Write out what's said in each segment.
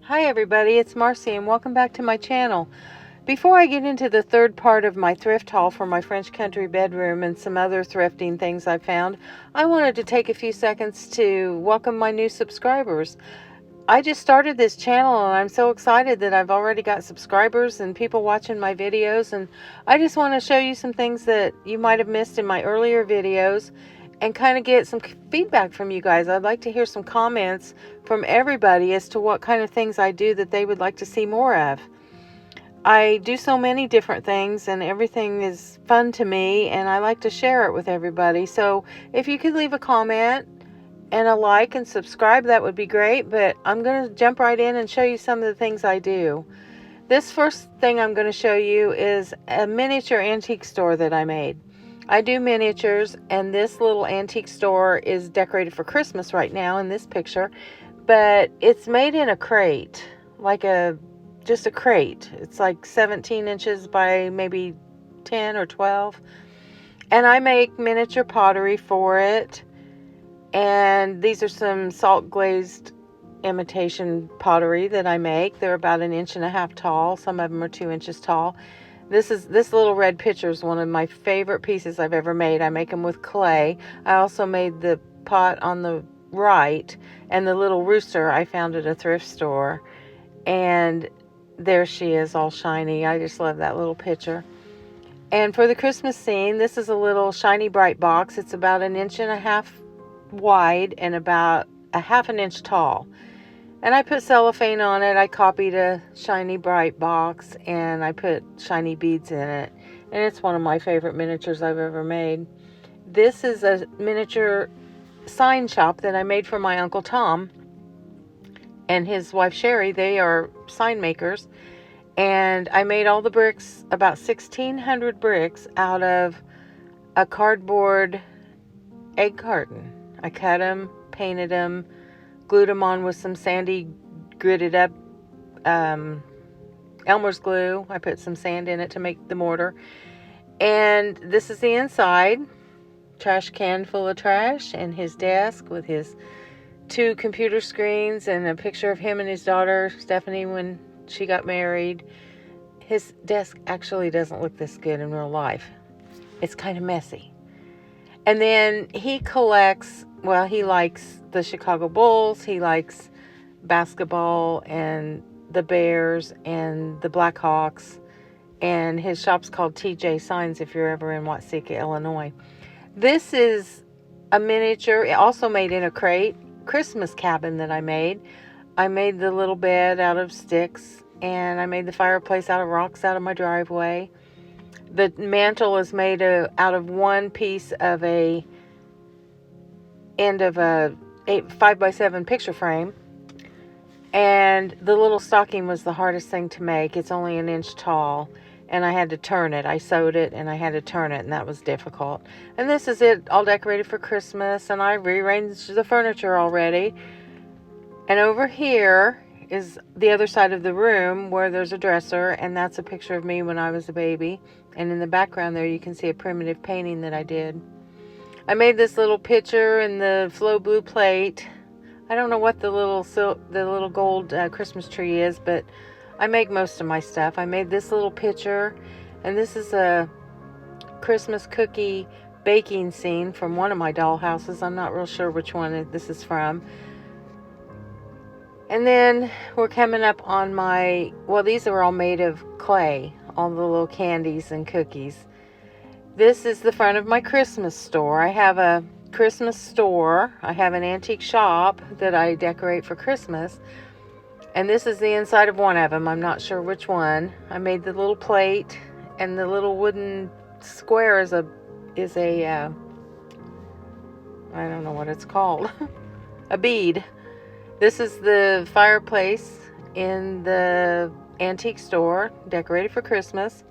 Hi everybody, it's Marcy and welcome back to my channel. Before I get into the third part of my thrift haul for my French country bedroom and some other thrifting things I found, I wanted to take a few seconds to welcome my new subscribers. I just started this channel and I'm so excited that I've already got subscribers and people watching my videos, and I just want to show you some things that you might have missed in my earlier videos and kind of get some feedback from you guys. I'd like to hear some comments from everybody as to what kind of things I do that they would like to see more of. I do so many different things and everything is fun to me and I like to share it with everybody. So if you could leave a comment and a like and subscribe, that would be great. But I'm going to jump right in and show you some of the things I do. This first thing I'm going to show you is a miniature antique store that I made. I do miniatures, and this little antique store is decorated for Christmas right now in this picture, but it's made in a crate, just a crate. It's like 17 inches by maybe 10 or 12, and I make miniature pottery for it. And these are some salt glazed imitation pottery that I make. They're about 1.5 inches tall. Some of them are 2 inches tall. This little red pitcher is one of my favorite pieces I've ever made. I make them with clay. I also made the pot on the right, and the little rooster I found at a thrift store. And there she is, all shiny. I just love that little pitcher. And for the Christmas scene, this is a little shiny bright box. It's about 1.5 inches wide and about 1/2 inch tall. And I put cellophane on it. I copied a shiny bright box and I put shiny beads in it. And it's one of my favorite miniatures I've ever made. This is a miniature sign shop that I made for my Uncle Tom and his wife Sherry. They are sign makers. And I made all the bricks, about 1,600 bricks, out of a cardboard egg carton. I cut them, painted them, glued them on with some sandy gritted up Elmer's glue. I put some sand in it to make the mortar. And this is the inside. Trash can full of trash, and his desk with his 2 computer screens and a picture of him and his daughter Stephanie when she got married. His desk actually doesn't look this good in real life. It's kind of messy. And then he collects, well, he likes the Chicago Bulls, he likes basketball and the Bears and the Blackhawks, and his shop's called TJ Signs if you're ever in Watsika, Illinois. This is a miniature, also made in a crate, Christmas cabin that I made. I made the little bed out of sticks, and I made the fireplace out of rocks out of my driveway. The mantle is made out of one piece of end of a 5x7 picture frame. And the little stocking was the hardest thing to make. It's only 1 inch tall. And I had to turn it. I sewed it and I had to turn it, and that was difficult. And this is it, all decorated for Christmas. And I rearranged the furniture already. And over here is the other side of the room where there's a dresser, and that's a picture of me when I was a baby. And in the background there you can see a primitive painting that I did. I made this little picture in the flow blue plate. I don't know what the little gold Christmas tree is, but I make most of my stuff. I made this little picture, and this is a Christmas cookie baking scene from one of my doll houses. I'm not real sure which one this is from. And then we're coming up on these are all made of clay, all the little candies and cookies. This is the front of my Christmas store. I have a Christmas store. I have an antique shop that I decorate for Christmas. And this is the inside of one of them. I'm not sure which one. I made the little plate, and the little wooden square is a I don't know what it's called. A bead. This is the fireplace in the antique store, decorated for Christmas.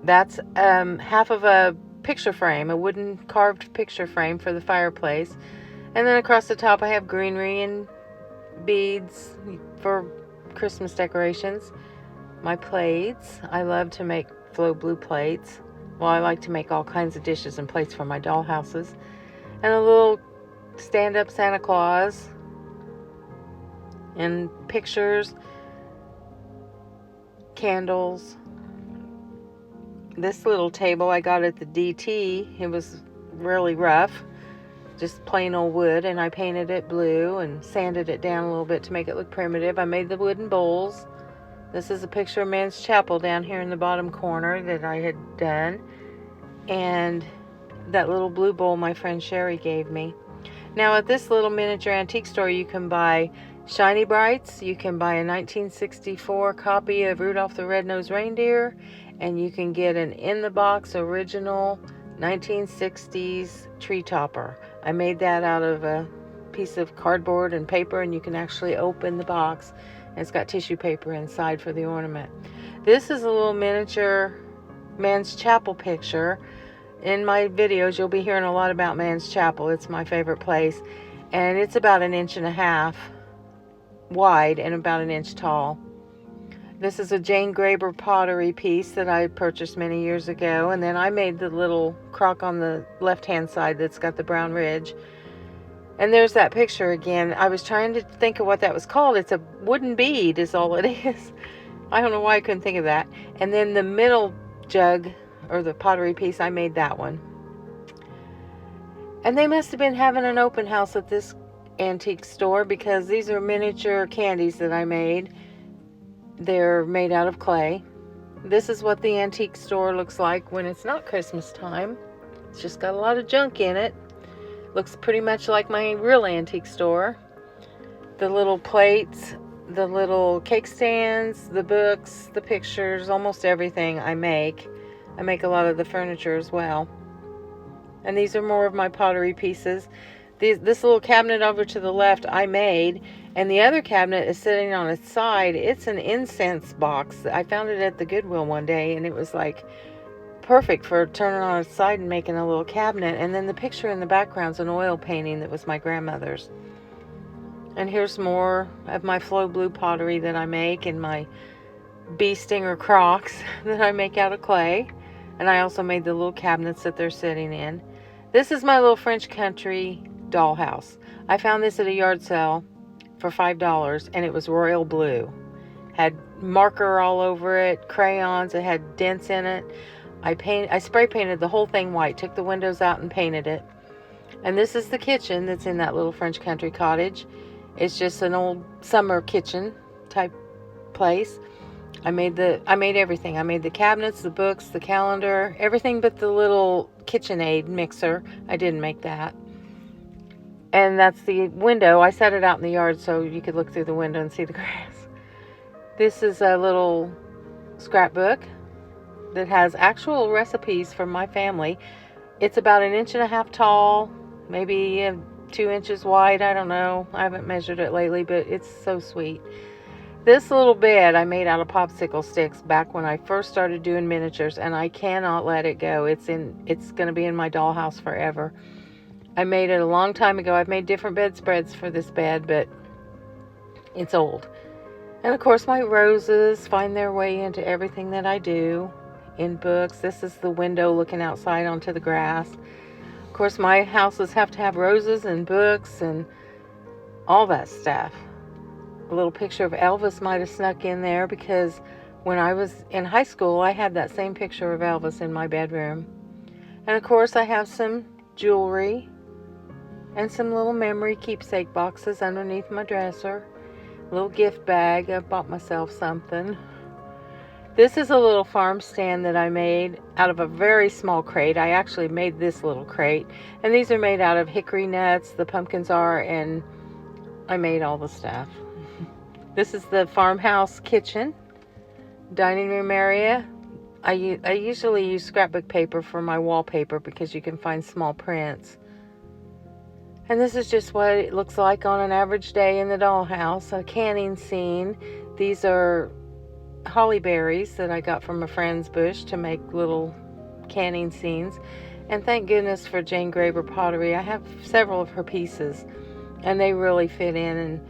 That's half of a picture frame, a wooden carved picture frame for the fireplace. And then across the top I have greenery and beads for Christmas decorations. My plates. I love to make flow blue plates. Well, I like to make all kinds of dishes and plates for my doll houses. And a little stand-up Santa Claus. and pictures, candles. This little table I got at the DT. It was really rough, just plain old wood, and I painted it blue and sanded it down a little bit to make it look primitive. I made the wooden bowls. This is a picture of Man's Chapel down here in the bottom corner that I had done. And that little blue bowl my friend Sherry gave me. Now at this little miniature antique store you can buy Shiny Brights, you can buy a 1964 copy of Rudolph the Red-Nosed Reindeer, and you can get an in-the-box original 1960s tree topper. I made that out of a piece of cardboard and paper, and you can actually open the box. And it's got tissue paper inside for the ornament. This is a little miniature Man's Chapel picture. In my videos, you'll be hearing a lot about Man's Chapel. It's my favorite place. And it's about 1.5 inches wide and about 1 inch tall. This is a Jane Graber pottery piece that I purchased many years ago. And then I made the little crock on the left-hand side that's got the brown ridge. And there's that picture again. I was trying to think of what that was called. It's a wooden bead is all it is. I don't know why I couldn't think of that. And then the middle jug, or the pottery piece, I made that one. And they must have been having an open house at this antique store, because these are miniature candies that I made. They're made out of clay. This is what the antique store looks like when it's not Christmas time. It's just got a lot of junk in it. Looks pretty much like my real antique store. The little plates, the little cake stands, the books, the pictures, almost everything I make. I make a lot of the furniture as well. And these are more of my pottery pieces. This little cabinet over to the left I made, and the other cabinet is sitting on its side. It's an incense box. I found it at the Goodwill one day, and it was like perfect for turning on its side and making a little cabinet. And then the picture in the background's an oil painting that was my grandmother's. And here's more of my Flow Blue pottery that I make, and my bee stinger crocks that I make out of clay. And I also made the little cabinets that they're sitting in. This is my little French country dollhouse. I found this at a yard sale for $5, and it was royal blue. Had marker all over it, crayons, it had dents in it. I spray painted the whole thing white, took the windows out and painted it. And this is the kitchen that's in that little French country cottage. It's just an old summer kitchen type place. I made everything. I made the cabinets, the books, the calendar, everything but the little KitchenAid mixer. I didn't make that. And that's the window. I set it out in the yard so you could look through the window and see the grass. This is a little scrapbook that has actual recipes from my family. It's about 1.5 inches tall, maybe 2 inches wide. I don't know. I haven't measured it lately, but it's so sweet. This little bed I made out of popsicle sticks back when I first started doing miniatures, and I cannot let it go. It's going to be in my dollhouse forever. I made it a long time ago. I've made different bedspreads for this bed, but it's old. And of course my roses find their way into everything that I do in books. This is the window looking outside onto the grass. Of course my houses have to have roses and books and all that stuff. A little picture of Elvis might have snuck in there, because when I was in high school, I had that same picture of Elvis in my bedroom. And of course, I have some jewelry and some little memory keepsake boxes underneath my dresser. A little gift bag. I bought myself something. This is a little farm stand that I made out of a very small crate. I actually made this little crate. And these are made out of hickory nuts. The pumpkins are, and I made all the stuff. This is the farmhouse kitchen, dining room area. I usually use scrapbook paper for my wallpaper because you can find small prints. And this is just what it looks like on an average day in the dollhouse. A canning scene. These are holly berries that I got from a friend's bush to make little canning scenes. And thank goodness for Jane Graber pottery. I have several of her pieces, and they really fit in and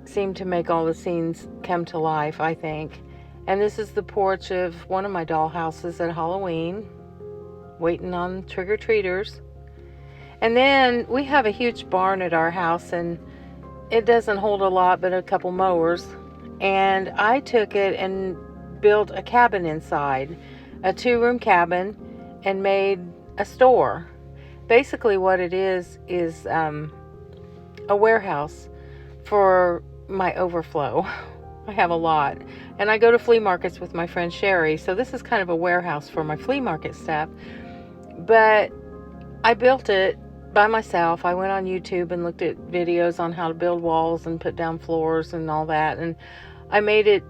seem to make all the scenes come to life, I think. And this is the porch of one of my dollhouses at Halloween, waiting on trick-or-treaters. And then we have a huge barn at our house, and it doesn't hold a lot but a couple mowers. And I took it and built a cabin inside, a 2-room cabin, and made a store. Basically what it is a warehouse for my overflow. I have a lot. And I go to flea markets with my friend Sherry, so this is kind of a warehouse for my flea market stuff. But I built it by myself. I went on YouTube and looked at videos on how to build walls and put down floors and all that. And I made it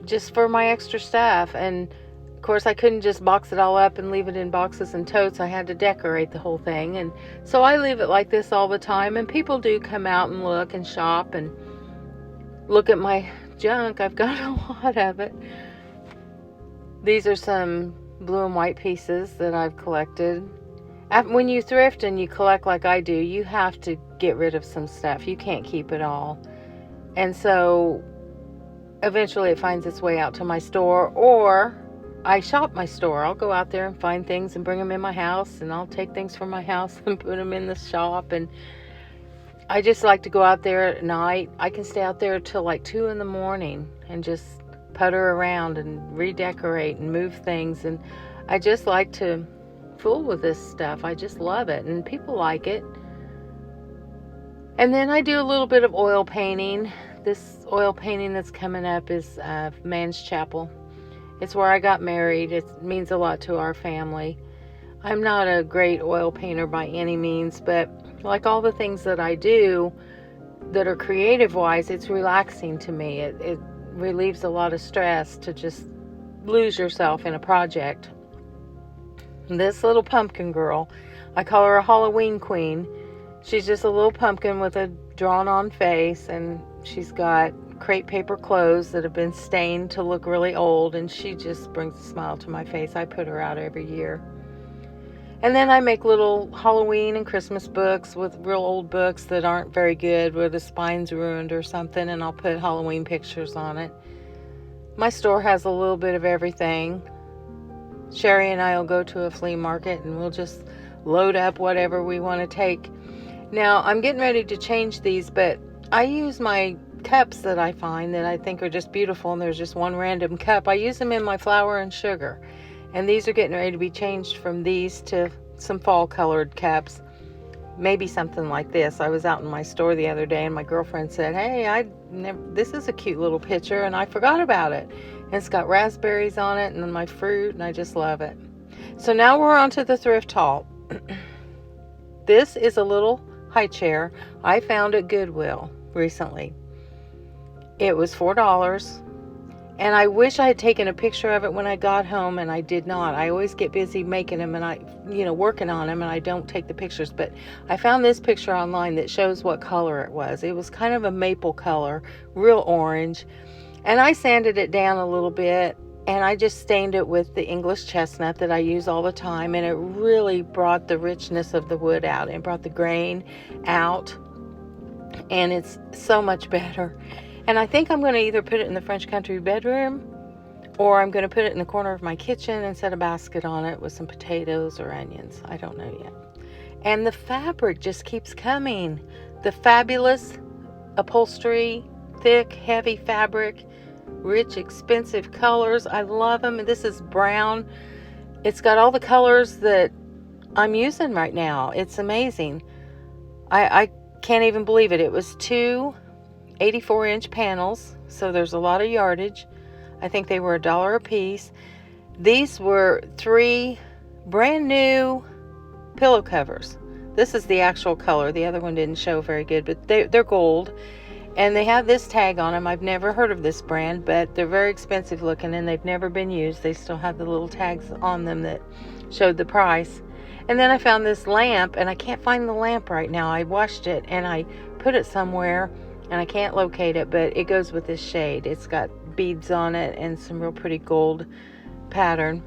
just for my extra stuff. And of course I couldn't just box it all up and leave it in boxes and totes. I had to decorate the whole thing. And so I leave it like this all the time. And people do come out and look and shop and look at my junk. I've got a lot of it. These are some blue and white pieces that I've collected. When you thrift and you collect like I do, you have to get rid of some stuff. You can't keep it all. And so eventually it finds its way out to my store, or I shop my store. I'll go out there and find things and bring them in my house, and I'll take things from my house and put them in the shop. And I just like to go out there at night. I can stay out there till like 2 in the morning and just putter around and redecorate and move things. And I just like to fool with this stuff. I just love it, and people like it. And then I do a little bit of oil painting. This oil painting that's coming up is Man's Chapel. It's where I got married. It means a lot to our family. I'm not a great oil painter by any means, but like all the things that I do that are creative wise, it's relaxing to me. It relieves a lot of stress to just lose yourself in a project. This little pumpkin girl, I call her a Halloween queen. She's just a little pumpkin with a drawn on face, and she's got crepe paper clothes that have been stained to look really old, and she just brings a smile to my face. I put her out every year. And then I make little Halloween and Christmas books with real old books that aren't very good, where the spine's ruined or something, and I'll put Halloween pictures on it. My store has a little bit of everything. Sherry and I will go to a flea market and we'll just load up whatever we want to take. Now, I'm getting ready to change these, but I use my cups that I find that I think are just beautiful, and there's just one random cup. I use them in my flour and sugar. And these are getting ready to be changed from these to some fall colored cups. Maybe something like this. I was out in my store the other day and my girlfriend said, hey, this is a cute little picture, and I forgot about it. And it's got raspberries on it and then my fruit, and I just love it. So now we're on to the thrift haul. This is a little high chair I found at Goodwill recently. It was $4. And I wish I had taken a picture of it when I got home, and I did not. I always get busy making them and working on them, and I don't take the pictures. But I found this picture online that shows what color it was. It was kind of a maple color, real orange. And I sanded it down a little bit, and I just stained it with the English chestnut that I use all the time. And it really brought the richness of the wood out and brought the grain out. And it's so much better. And I think I'm going to either put it in the French country bedroom, or I'm going to put it in the corner of my kitchen and set a basket on it with some potatoes or onions. I don't know yet. And the fabric just keeps coming. The fabulous upholstery, thick, heavy fabric, rich, expensive colors. I love them. And this is brown. It's got all the colors that I'm using right now. It's amazing. I can't even believe it. It was 2 84-inch panels, so there's a lot of yardage. I think they were $1 a piece. These were 3 brand new pillow covers. This is the actual color. The other one didn't show very good, but they're gold, and they have this tag on them. I've never heard of this brand, but they're very expensive looking, and they've never been used. They still have the little tags on them that showed the price. And then I found this lamp, and I can't find the lamp right now. I washed it and I put it somewhere, and I can't locate it, but it goes with this shade. It's got beads on it and some real pretty gold pattern.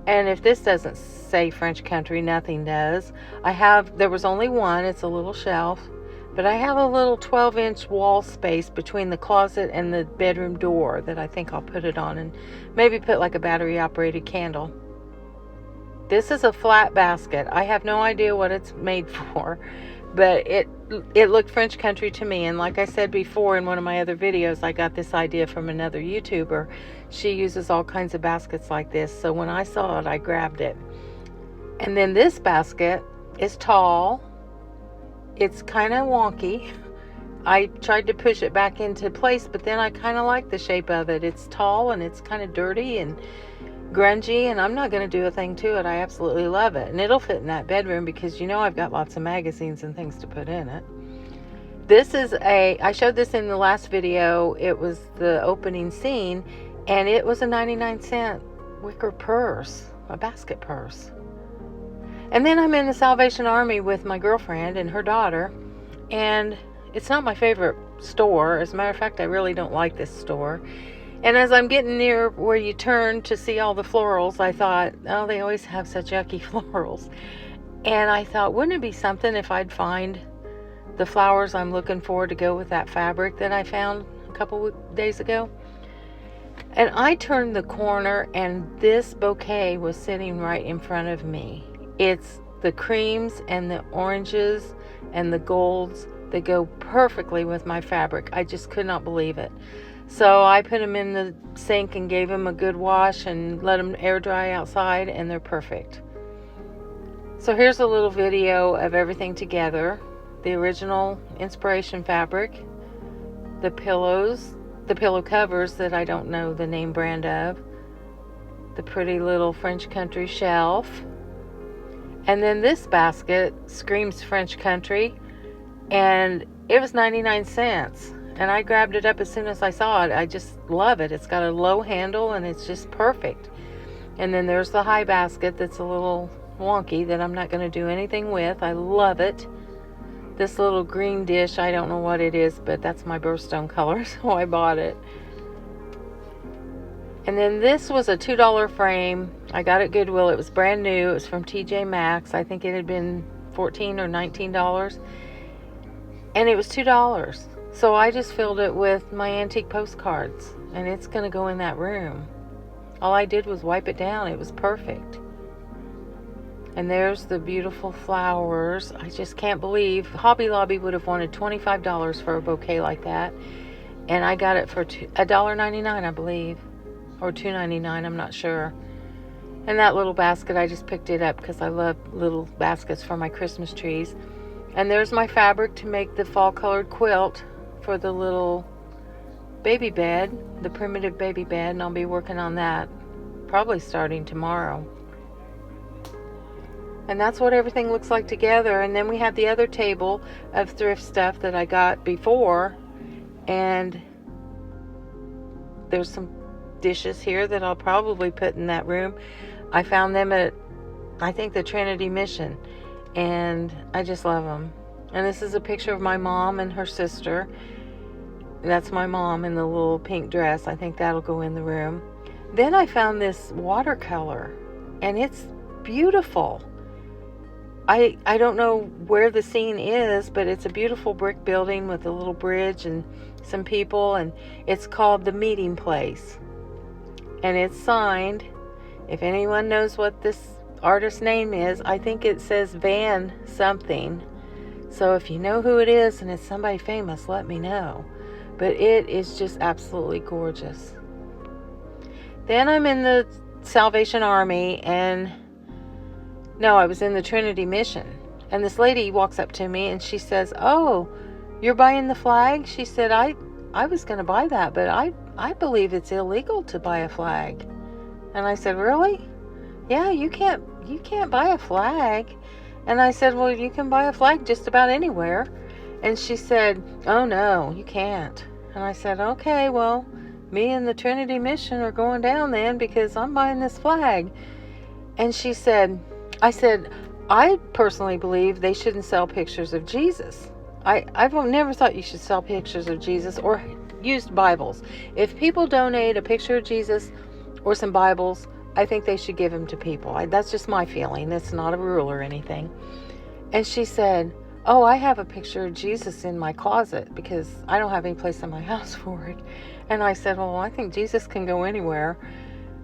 And if this doesn't say French country, nothing does. There was only one. It's a little shelf, but I have a little 12-inch wall space between the closet and the bedroom door that I think I'll put it on, and maybe put like a battery operated candle. This is a flat basket. I have no idea what it's made for, but it looked French country to me. And like I said before in one of my other videos, I got this idea from another YouTuber. She uses all kinds of baskets like this. So when I saw it, I grabbed it. And then this basket is tall. It's kind of wonky. I tried to push it back into place, but then I kind of like the shape of it. It's tall and it's kind of dirty and grungy, and I'm not going to do a thing to it. I absolutely love it. And it'll fit in that bedroom because, you know, I've got lots of magazines and things to put in it. This is I showed this in the last video. It was the opening scene, and it was a 99-cent wicker purse, a basket purse. And then I'm in the Salvation Army with my girlfriend and her daughter, and it's not my favorite store. As a matter of fact, I really don't like this store. And as I'm getting near where you turn to see all the florals, I thought, oh, they always have such yucky florals. And I thought, wouldn't it be something if I'd find the flowers I'm looking for to go with that fabric that I found a couple days ago? And I turned the corner, and this bouquet was sitting right in front of me. It's the creams and the oranges and the golds that go perfectly with my fabric. I just could not believe it. So I put them in the sink and gave them a good wash and let them air dry outside, and they're perfect. So here's a little video of everything together. The original inspiration fabric, the pillows, the pillow covers that I don't know the name brand of, the pretty little French country shelf, and then this basket screams French country, and it was 99 cents. And I grabbed it up as soon as I saw it. I just love it. It's got a low handle and it's just perfect. And then there's the high basket that's a little wonky that I'm not going to do anything with. I love it. This little green dish, I don't know what it is, but that's my birthstone color, so I bought it. And then this was a $2 frame. I got it at Goodwill. It was brand new. It was from TJ Maxx. I think it had been $14 or $19. And it was $2. So I just filled it with my antique postcards, and it's going to go in that room. All I did was wipe it down. It was perfect. And there's the beautiful flowers. I just can't believe Hobby Lobby would have wanted $25 for a bouquet like that, and I got it for $1.99, I believe, or $2.99. I'm not sure. And that little basket, I just picked it up because I love little baskets for my Christmas trees. And there's my fabric to make the fall colored quilt for the little baby bed, the primitive baby bed, and I'll be working on that probably starting tomorrow. And that's what everything looks like together. And then we have the other table of thrift stuff that I got before, and there's some dishes here that I'll probably put in that room. I found them at, I think, the Trinity Mission, and I just love them. And this is a picture of my mom and her sister. That's my mom in the little pink dress. I think that'll go in the room. Then I found this watercolor, and it's beautiful. I don't know where the scene is, but it's a beautiful brick building with a little bridge and some people, and it's called The Meeting Place. And it's signed. If anyone knows what this artist's name is, I think it says Van something. So if you know who it is and it's somebody famous, let me know. But it is just absolutely gorgeous. Then I'm in the Salvation Army, and no, I was in the Trinity Mission. And this lady walks up to me and she says, "Oh, you're buying the flag?" She said, I was going to buy that, but I believe it's illegal to buy a flag. And I said, "Really?" "Yeah, you can't buy a flag." And I said, "Well, you can buy a flag just about anywhere." And she said, "Oh no, you can't." And I said, "Okay, well, me and the Trinity Mission are going down then, because I'm buying this flag." And she said, I said, "I personally believe they shouldn't sell pictures of Jesus. I've never thought you should sell pictures of Jesus or used Bibles. If people donate a picture of Jesus or some Bibles, I think they should give them to people. That's just my feeling. It's not a rule or anything." And she said, "Oh, I have a picture of Jesus in my closet because I don't have any place in my house for it." And I said, "Well, I think Jesus can go anywhere."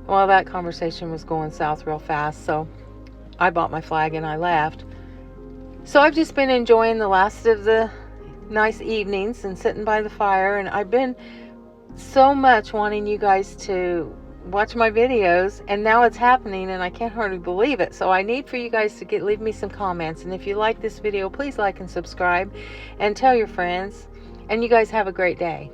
Well, that conversation was going south real fast, so I bought my flag and I left. So I've just been enjoying the last of the nice evenings and sitting by the fire, and I've been so much wanting you guys to watch my videos, and now it's happening and I can't hardly believe it. So I need for you guys to leave me some comments, and if you like this video, please like and subscribe and tell your friends, and you guys have a great day.